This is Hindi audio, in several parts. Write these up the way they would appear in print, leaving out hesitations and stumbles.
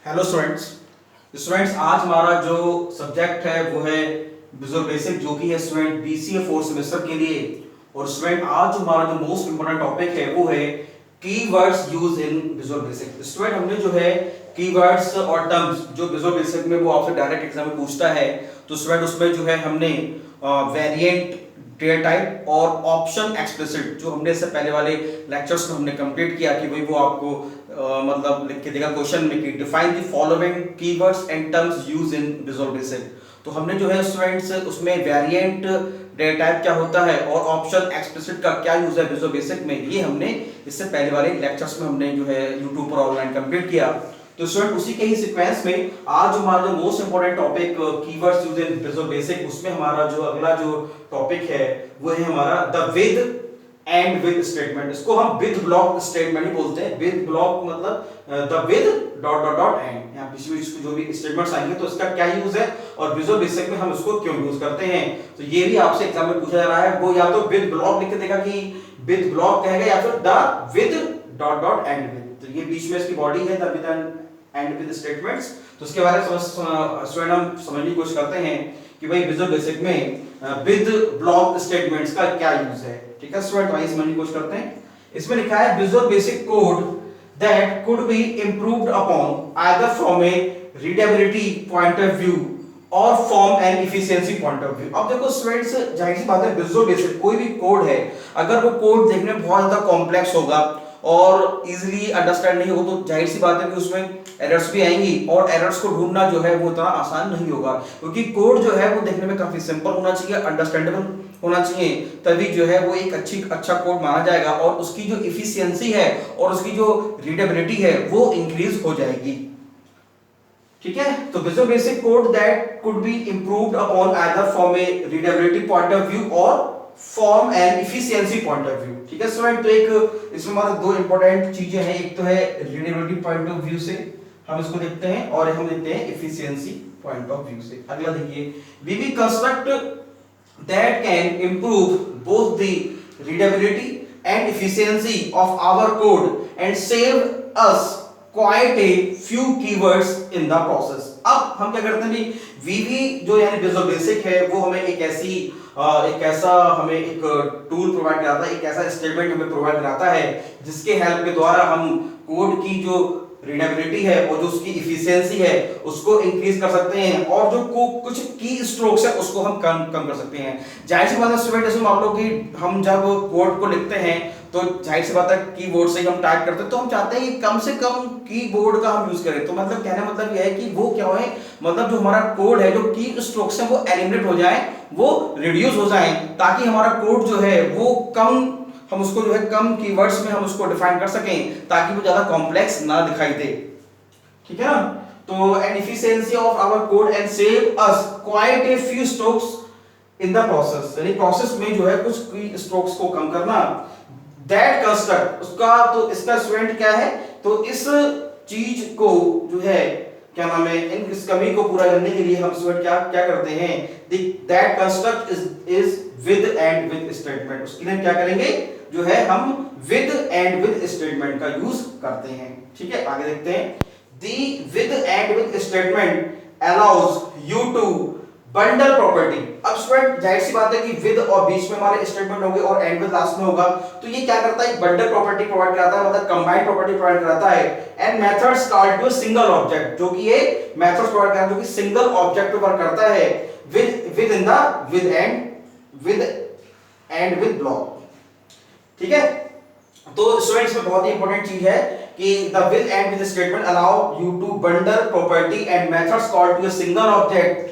हेलो स्टूडेंट्स आज हमारा जो सब्जेक्ट है वो है विजुअल बेसिक, जो कि है स्टूडेंट बीसीए फोर्थ सेमेस्टर के लिए। और स्टूडेंट आज जो हमारा जो मोस्ट इंपोर्टेंट टॉपिक है वो है keywords use in visual basic. Student हमने जो है कीवर्ड्स और टर्म्स जो विजुअल बेसिक में वो आपसे डायरेक्ट एग्जाम में पूछता है, तो स्टूडेंट उसमें जो है हमने वेरिएंट, डेटा टाइप और ऑप्शन एक्सप्लिसिट जो हमने इससे पहले वाले लेक्चर्स में हमने कंप्लीट किया कि भाई वो आपको मतलब लिख के देगा क्वेश्चन में कि define the following keywords and terms use in visual basic. तो हमने जो है स्टूडेंट्स उसमें वेरिएंट, डेटा टाइप क्या होता है और ऑप्शन एक्सप्लिसिट का क्या यूज है विजुअल बेसिक में, ये हमने इससे पहले वाले लेक्चर्स में हमने जो है यूट्यूब पर ऑनलाइन कंप्लीट किया। तो स्टूडेंट उसी के ही सीक्वेंस में आज हमारा जो most important topic keywords use in visual basic, उसमें हमारा जो अगला जो टॉपिक है वो है हमारा the with and with statement. इसको हम विद ब्लॉक स्टेटमेंट ही बोलते हैं। विद ब्लॉक मतलब the with dot dot dot and, यहाँ बीच में इसको जो भी स्टेटमेंट्स आएंगे तो इसका क्या यूज है और विजुअल बेसिक में हम इसको क्यों यूज करते हैं। तो ये भी आपसे एग्जाम में पूछा जा रहा है। वो या तो विद ब्लॉक लिख के देगा कि विद ब्लॉक कहेगा या फिर the with dot dot and with. तो ये बीच में इसकी बॉडी है the with and with statements. तो इसके बारे में स्टूडेंट हम समझने की कोशिश करते हैं कि भाई विजुअल बेसिक में विद ब्लॉक स्टेटमेंट्स का क्या यूज है। ठीक है स्टूडेंट, आइए समझने की कोशिश करते हैं। इसमें लिखा है visual basic code that could be improved upon either from a readability point of view और from an efficiency point of view. अब देखो स्टूडेंट्स, जाहिर सी बात है विजुअल बेसिक कोई भी कोड है, अगर वो कोड देखने में बहुत ज्यादा कॉम्प्लेक्स होगा और इजीली अंडरस्टैंड नहीं होगा तो जाहिर सी बात है कि उसमें एरर्स भी आएंगी और एरर्स को ढूंढना जो है वो इतना आसान नहीं होगा, क्योंकि कोड जो है वो देखने में काफी सिंपल होना चाहिए, अंडरस्टैंडेबल होना चाहिए, तभी जो है वो एक अच्छा कोड माना जाएगा और उसकी जो एफिशिएंसी है और उसकी जो रीडेबिलिटी है वो इंक्रीज हो जाएगी। ठीक है, तो visual basic code that could be improved upon either from a readability point of view और from an efficiency point of view. ठीक है स्टूडेंट, तो एक इसमें हमारा दो इंपॉर्टेंट चीजें हैं, एक तो है रीडेबिलिटी पॉइंट ऑफ व्यू से हम इसको देखते हैं और हम देखते हैं एफिशिएंसी पॉइंट ऑफ व्यू से। अगला देखिए, we will construct that can improve both the readability and efficiency of our code and save us quite a few keywords in the process। अब हम क्या करते हैं, वीवी जो यानी विजुअल बेसिक है वो हमें एक ऐसा हमें एक टूल प्रोवाइड कराता है, एक ऐसा स्टेटमेंट हमें प्रोवाइड कराता है जिसके हेल्प के द्वारा हम कोड की जो रीडेबिलिटी है और जो उसकी एफिशिएंसी है उसको इंक्रीज कर सकते हैं और जो कुछ की स्ट्रोक्स है उसको हम कम कर सकते हैं। जाहिर सी बात है स्टूडेंट, जैसे मान लो कि हम जब कोड को लिखते हैं तो जाहिर सी बात है कीबोर्ड से ही हम टाइप करते हैं, तो हम चाहते हैं कि कम से कम कीबोर्ड का हम यूज करें। तो मतलब कहने मतलब यह है कि वो क्या है, मतलब जो हमारा कोड है, जो की स्ट्रोक्स है वो एलिमिनेट हो जाए, वो रिड्यूस हो जाए, ताकि हमारा कोड जो है वो कम, हम उसको जो है कम कीवर्ड्स में हम उसको डिफाइन कर सकें ताकि वो ज्यादा कॉम्प्लेक्स ना दिखाई दे। ठीक है ना, तो and efficiency of our code and save us quite a few strokes in the process, यानी प्रोसेस में जो है कुछ की स्ट्रोक्स को कम करना। दैट कंस्ट्रक्ट उसका, तो इसका स्टूडेंट क्या है, तो इस चीज को जो है क्या नाम है, इस कमी को पूरा करने के लिए हम स्टूडेंट क्या करते हैं, that construct is with and with statement. उसके लिए क्या करेंगे, जो है हम विद एंड विद स्टेटमेंट का यूज करते हैं। ठीक है, आगे देखते हैं। The with and with statement allows you to bundle property. अब स्टूडेंट जाहिर सी बात है कि विद और बीच में हमारे स्टेटमेंट होंगे और एंड विद लास्ट में होगा, तो ये क्या करता है, बंडल प्रॉपर्टी प्रोवाइड कराता है, मतलब कंबाइंड प्रॉपर्टी प्रोवाइड कराता है। And methods called to single object, जो कि ये मेथड्स प्रोवाइड करता है जो कि सिंगल ऑब्जेक्ट पे वर्क करता है with in the with and with block. ठीक है, तो स्टूडेंट्स में बहुत ही इंपॉर्टेंट चीज है कि the with and with statement allow you to bundle property and methods called to a single object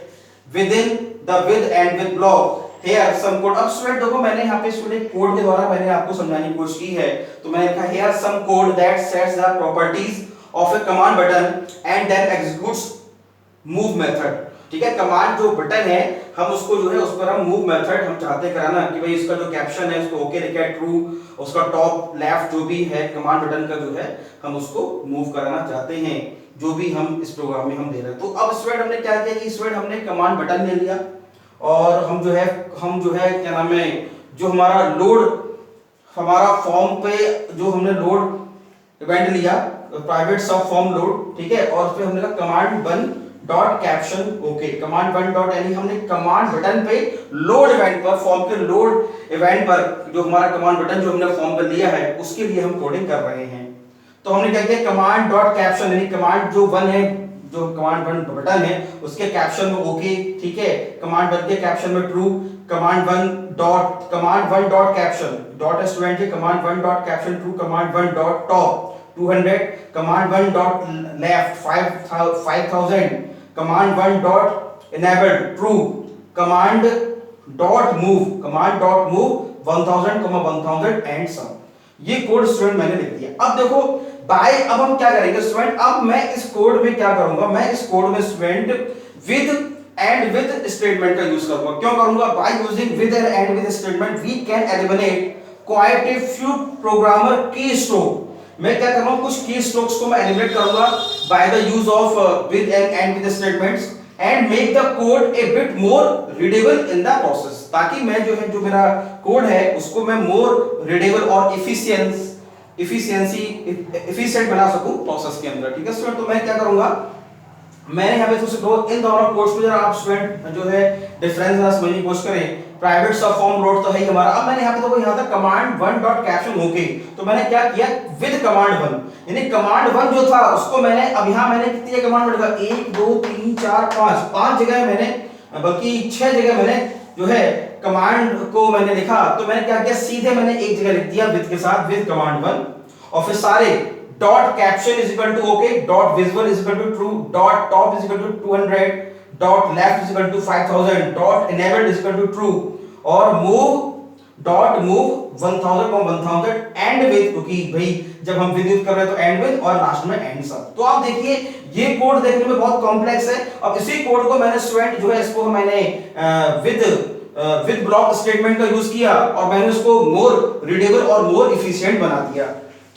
within the with and with block here some code। अब स्टूडेंट देखो, मैंने यहाँ पे स्टूडेंट कोड के द्वारा मैंने आपको समझाने की कोशिश की है, तो मैंने लिखा here some code that sets the properties of a command button and then executes move method। ठीक है, कमांड जो बटन है हम उसको जो है उस पर हम मूव मेथड हम चाहते हैं कराना कि भाई इसका जो कैप्शन है उसको ओके लिखा है ट्रू, उसका टॉप लेफ्ट जो भी है कमांड बटन का जो है हम उसको मूव कराना चाहते हैं, जो भी हम इस प्रोग्राम में हम दे रहे हैं। तो अब स्टूडेंट हमने क्या किया कि स्टूडेंट हमने कमांड बटन ले लिया और हम जो है क्या नाम है, जो हमारा लोड, हमारा फॉर्म पे जो हमने लोड इवेंट लिया प्राइवेट सब फॉर्म लोड, ठीक है, और फिर हमने कहा command 1 dot caption okay, command 1 dot यानी हमने कमांड बटन पे लोड इवेंट पर, फॉर्म के लोड इवेंट पर जो हमारा कमांड बटन जो हमने फॉर्म पर लिया है उसके लिए हम कोडिंग कर रहे हैं। तो हमने क्या किया, कमांड डॉट कैप्शन यानी कमांड जो 1 है, जो कमांड 1 बटन है उसके कैप्शन में ओके, ठीक है, कमांड 1 के कैप्शन में true, command 1 dot caption dot student के command 1 dot caption true, command 1 dot top 200, command 1 dot left 5000, command 1 dot enable true, command dot move 1000 and some. ये कोड स्टूडेंट मैंने लिख दिया। अब देखो अब हम क्या करेंगे स्टूडेंट, अब मैं इस कोड में क्या करूंगा, मैं इस कोड में स्टूडेंट विद स्टेटमेंट का यूज करूंगा। क्यों करूंगा, by using with and with statement we can eliminate quite a few programmer की स्ट्रोक। मैं क्या करूंगा, कुछ की स्ट्रोक्स को मैं एलिमिनेट करूंगा by the use of with and with statements and make the code A bit more readable in the process, ताकि मैं जो मेरा कोड है उसको मैं मोर रीडेबल और एफिशिएंट बना सकूं प्रोसेस के अंदर, ठीक है स्टूडेंट। तो मैं क्या करूंगा, मैंने यहाँ पे तुझसे दो इन दोनों कोड्स को जरा आप स्टूडेंट जो है डिफरेंस जरा समझने की कोशिश करें। प्राइवेट सब फॉर्म लोड तो है ही हमारा। अब मैंने यहाँ पे देखो यहाँ तक कमांड 1 डॉट कैप्शन ओके, तो मैंने क्या किया विद कमांड 1 यानी कमांड 1 जो था उसको मैंने अब यहाँ मैंने कितनी कमांड लिखा 1 2 3 4 5 जगह मैंने, बल्कि 6 जगह मैंने जो है कमांड को मैंने लिखा। तो मैंने क्या किया, सीधे मैंने एक जगह लिख दिया विद के साथ विद कमांड 1 और फिर सारे dot caption is equal to okay, dot visual is equal to true, dot top is equal to 200, dot left is equal to 5000, dot enabled is equal to true और डॉट मूव 1000 एंड विद, क्योंकि भाई जब हम विद यूज कर रहे हैं तो एंड विद और लास्ट में एंड सब। तो आप देखिए ये कोड देखने में बहुत कॉम्प्लेक्स है। अब इसी कोड को मैंने स्टूडेंट जो है इसको मैंने विद ब्लॉक स्टेटमेंट का यूज किया और मैंने उसको मोर रीडेबल और मोर इफिशिएंट बना दिया,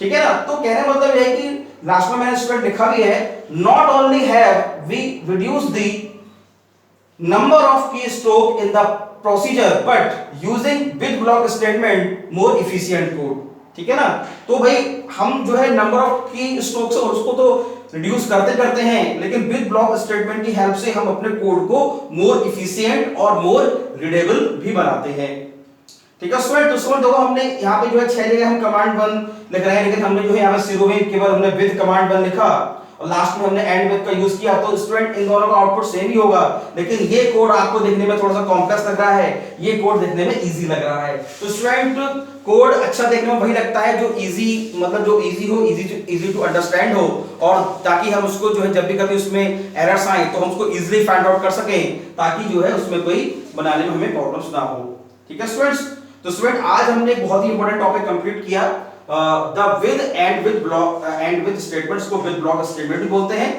ठीक है ना। तो कहने का मतलब है कि लास्ट में मैंने स्टूडेंट लिखा भी है, not only have we reduce the number of key stroke in the procedure but using with block statement more efficient code, ठीक है ना। तो भाई हम जो है नंबर ऑफ की स्ट्रोक्स और उसको तो रिड्यूस करते हैं, लेकिन विद ब्लॉक स्टेटमेंट की हेल्प से हम अपने कोड को मोर इफिशिएंट और मोर रीडेबल भी बनाते हैं, ठीक है स्टूडेंट। तो स्टूडेंट देखो हमने यहाँ पे जो है 6 जगह हम कमांड 1 लिख रहे हैं, लेकिन हमने जो है यहाँ पे शुरू में केवल हमने विद कमांड 1 लिखा और लास्ट में हमने एंड विद का यूज किया। तो स्टूडेंट इन दोनों का आउटपुट सेम ही होगा, लेकिन ये कोड आपको देखने में थोड़ा सा कॉम्प्लेक्स लग रहा है, ये कोड देखने में इजी लग रहा है। तो स्टूडेंट कोड अच्छा देखने में वही लगता है जो इजी, मतलब जो इजी हो, इजी टू अंडरस्टैंड हो, और ताकि हम उसको जो है जब भी कभी उसमें एरर्स आए तो हम उसको इजीली फाइंड आउट कर सकें, ताकि जो है उसमें कोई बनाने में हमें प्रॉब्लम्स ना हो, ठीक है स्टूडेंट्स। तो स्टूडेंट आज हमने एक बहुत ही इंपॉर्टेंट टॉपिक कंप्लीट किया, the with and with block and with statements को विद ब्लॉक स्टेटमेंट भी बोलते हैं।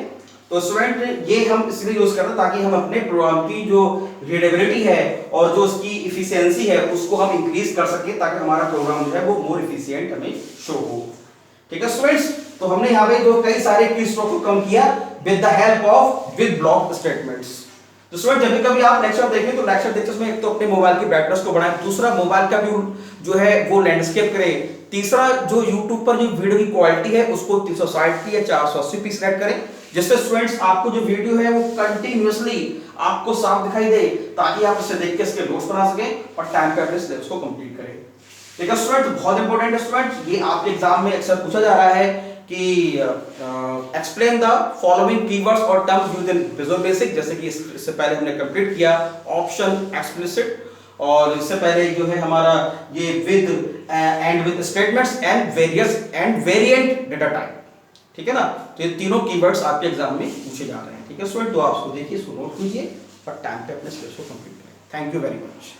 तो स्टूडेंट ये हम इसलिए यूज करते हैं ताकि हम अपने प्रोग्राम की जो रीडेबिलिटी है और जो उसकी इफिशिएंसी है उसको हम इंक्रीज कर सके, ताकि हमारा प्रोग्राम जो है वो मोर इफिशिएंट हमें शो हो, ठीक है स्टूडेंट्स। तो हमने यहाँ पे जो कई सारे की स्ट्रोक को कम किया with the help of with block statements. तो स्टूडेंट जब भी कभी आप लेक्चर देखें तो लेक्चर देखते समय एक तो अपने मोबाइल की ब्राइटनेस को बढ़ाएं, दूसरा मोबाइल का व्यू जो है वो लैंडस्केप करें, तीसरा जो YouTube पर जो वीडियो की क्वालिटी है उसको 360p या 480p सेलेक्ट करें, जिससे स्टूडेंट्स आपको जो वीडियो है वो कंटिन्यूअसली आपको साफ दिखाई दे, ताकि आप इसे देख के इसके नोट्स बना सकें और टाइम पे अपने सिलेबस को कंप्लीट करें, ठीक है स्टूडेंट। बहुत इंपॉर्टेंट है स्टूडेंट, ये आपके एग्जाम में अक्सर पूछा जा रहा है कि एक्सप्लेन द फॉलोइंग कीवर्ड्स और terms used in visual basic, जैसे कि इससे पहले हमने कंप्लीट किया ऑप्शन एक्सप्लिसिट, और इससे पहले जो है हमारा ये with and with statements end variant data type, ठीक है ना। तो ये तीनों कीवर्ड्स आपके एग्जाम में पूछे जा रहे हैं, ठीक है स्टूडेंट। तो आप इसको देखिए, इसको नोट कीजिए और टाइम पे अपने सिलेबस को कंप्लीट करें। Thank you very much.